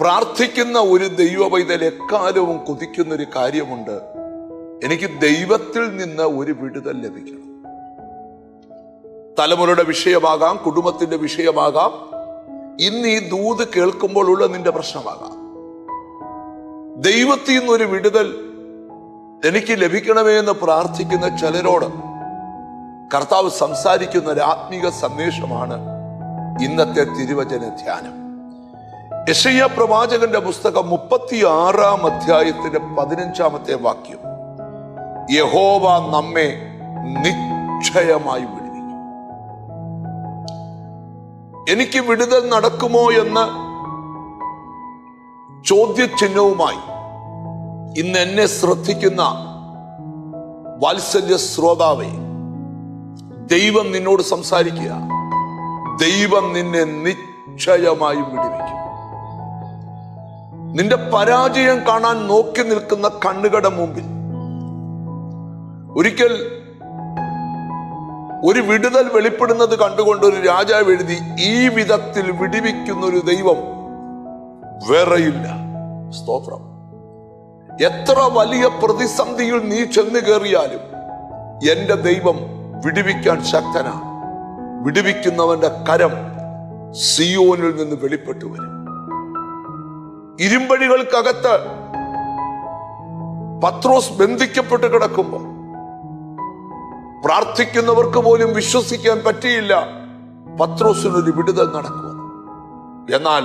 പ്രാർത്ഥിക്കുന്ന ഒരു ദൈവ പൈതൽ എക്കാലവും കൊതിക്കുന്നൊരു കാര്യമുണ്ട്. എനിക്ക് ദൈവത്തിൽ നിന്ന് ഒരു വിടുതൽ ലഭിക്കണം. തലമുറയുടെ വിഷയമാകാം, കുടുംബത്തിന്റെ വിഷയമാകാം, ഇന്ന് ഈ ദൂത് കേൾക്കുമ്പോൾ ഉള്ള നിന്റെ പ്രശ്നമാകാം. ദൈവത്തിൽ നിന്നൊരു വിടുതൽ എനിക്ക് ലഭിക്കണമേ എന്ന് പ്രാർത്ഥിക്കുന്ന ചിലരോട് കർത്താവ് സംസാരിക്കുന്ന ഒരു ആത്മീക സന്ദേശമാണ് ഇന്നത്തെ തിരുവചന ധ്യാനം. യെശയ്യാ പ്രവാചകന്റെ പുസ്തകം 36-ാം അധ്യായത്തിന്റെ 15-ാമത്തെ വാക്യം, യഹോവ നമ്മെ നിശ്ചയമായി വിടുവിക്കും. എനിക്ക് വിടുതൽ നടക്കുമോ എന്ന ചോദ്യചിഹ്നവുമായി ഇന്ന് എന്നെ ശ്രദ്ധിക്കുന്ന വാത്സല്യ ശ്രോതാവേ, ദൈവം നിന്നോട് സംസാരിക്കുക. ദൈവം നിന്നെ നിശ്ചയമായി വിടുവിക്കും. നിന്റെ പരാജയം കാണാൻ നോക്കി നിൽക്കുന്ന കണ്ണുകളുടെ മുമ്പിൽ ഒരിക്കൽ ഒരു വിടുതൽ വെളിപ്പെടുന്നത് കണ്ടുകൊണ്ട് ഒരു രാജാവ് എഴുതി, ഈ വിധത്തിൽ വിടുവിക്കുന്ന ഒരു ദൈവം വേറെയില്ല. സ്തോത്രം. എത്ര വലിയ പ്രതിസന്ധിയിൽ നീ ചെന്ന് കയറിയാലും എന്റെ ദൈവം വിടുവിക്കാൻ ശക്തനാണ്. വിടുവിക്കുന്നവന്റെ കരം സിയോനിൽ നിന്ന് വെളിപ്പെട്ടു വരും. ഇരുമ്പഴികൾക്കകത്ത് പത്രോസ് ബന്ധിക്കപ്പെട്ട് കിടക്കുമ്പോൾ പ്രാർത്ഥിക്കുന്നവർക്ക് പോലും വിശ്വസിക്കാൻ പറ്റിയില്ല പത്രോസിനൊരു വിടുതൽ നടക്കുമെന്ന്. എന്നാൽ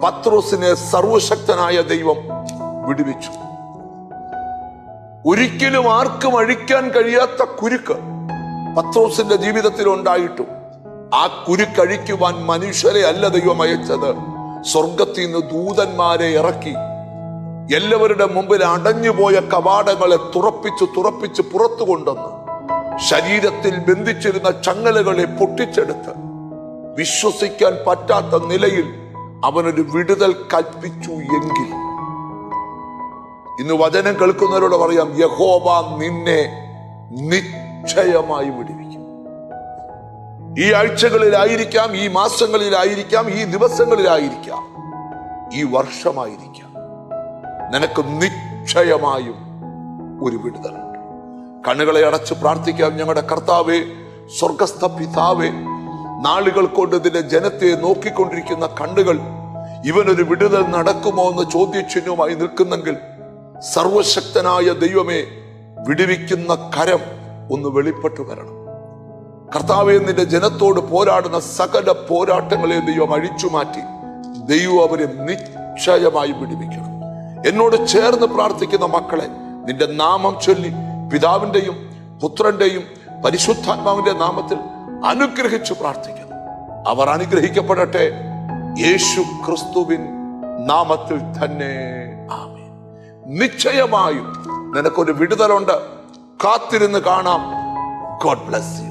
പത്രോസിനെ സർവശക്തനായ ദൈവം വിടുവിച്ചു. ഒരിക്കലും ആർക്കും അഴിക്കാൻ കഴിയാത്ത കുരുക്ക് പത്രോസിന്റെ ജീവിതത്തിൽ ഉണ്ടായിട്ടും ആ കുരുക്കഴിക്കുവാൻ മനുഷ്യരെ അല്ല ദൈവം അയച്ചത്, സ്വർഗത്തിൽ നിന്ന് ദൂതന്മാരെ ഇറക്കി എല്ലാവരുടെ മുമ്പിൽ അടഞ്ഞുപോയ കവാടങ്ങളെ തുറപ്പിച്ച് പുറത്തു കൊണ്ടുവന്ന് ശരീരത്തിൽ ബന്ധിച്ചിരുന്ന ചങ്ങലകളെ പൊട്ടിച്ചെടുത്ത് വിശ്വസിക്കാൻ പറ്റാത്ത നിലയിൽ അവനൊരു വിടുതൽ കൽപ്പിച്ചു. എങ്കിൽ ഇന്ന് വചനം കേൾക്കുന്നവരോട് പറയാം, യഹോവ നിന്നെ നിശ്ചയമായി വിടുവിക്കും. ഈ ആഴ്ചകളിലായിരിക്കാം, ഈ മാസങ്ങളിലായിരിക്കാം, ഈ ദിവസങ്ങളിലായിരിക്കാം, ഈ വർഷമായിരിക്കാം, നിനക്ക് നിശ്ചയമായും ഒരു വിടുതലുണ്ട്. കണ്ണുകളെ അടച്ച് പ്രാർത്ഥിക്കാം. ഞങ്ങളുടെ കർത്താവേ, സ്വർഗസ്ഥ പിതാവേ, നാളുകൾ കൊണ്ട് ഇതിന്റെ ജനത്തെ നോക്കിക്കൊണ്ടിരിക്കുന്ന കണ്ണുകൾ ഇവനൊരു വിടുതൽ നടക്കുമോ എന്ന് ചോദ്യചിഹ്നവുമായി നിൽക്കുന്നെങ്കിൽ, സർവശക്തനായ ദൈവമേ, വിടുവിക്കുന്ന കരം ഒന്ന് വെളിപ്പെട്ടു വരണം. കർത്താവേ, നിന്റെ ജനത്തോട് പോരാടുന്ന സകല പോരാട്ടങ്ങളെ ദൈവം അഴിച്ചു മാറ്റി ദൈവം അവരെ നിശ്ചയമായി വിടുവിക്കണം. എന്നോട് ചേർന്ന് പ്രാർത്ഥിക്കുന്ന മക്കളെ നിന്റെ നാമം ചൊല്ലി പിതാവിന്റെയും പുത്രന്റെയും പരിശുദ്ധാത്മാവിന്റെ നാമത്തിൽ അനുഗ്രഹിച്ചു പ്രാർത്ഥിക്കുന്നു. അവർ അനുഗ്രഹിക്കപ്പെടട്ടെ, യേശു ക്രിസ്തുവിൻ നാമത്തിൽ തന്നെ. ആമേൻ. നിശ്ചയമായും നിനക്കൊരു വിടുതലുണ്ട്. കാത്തിരുന്ന് കാണാം. God bless you.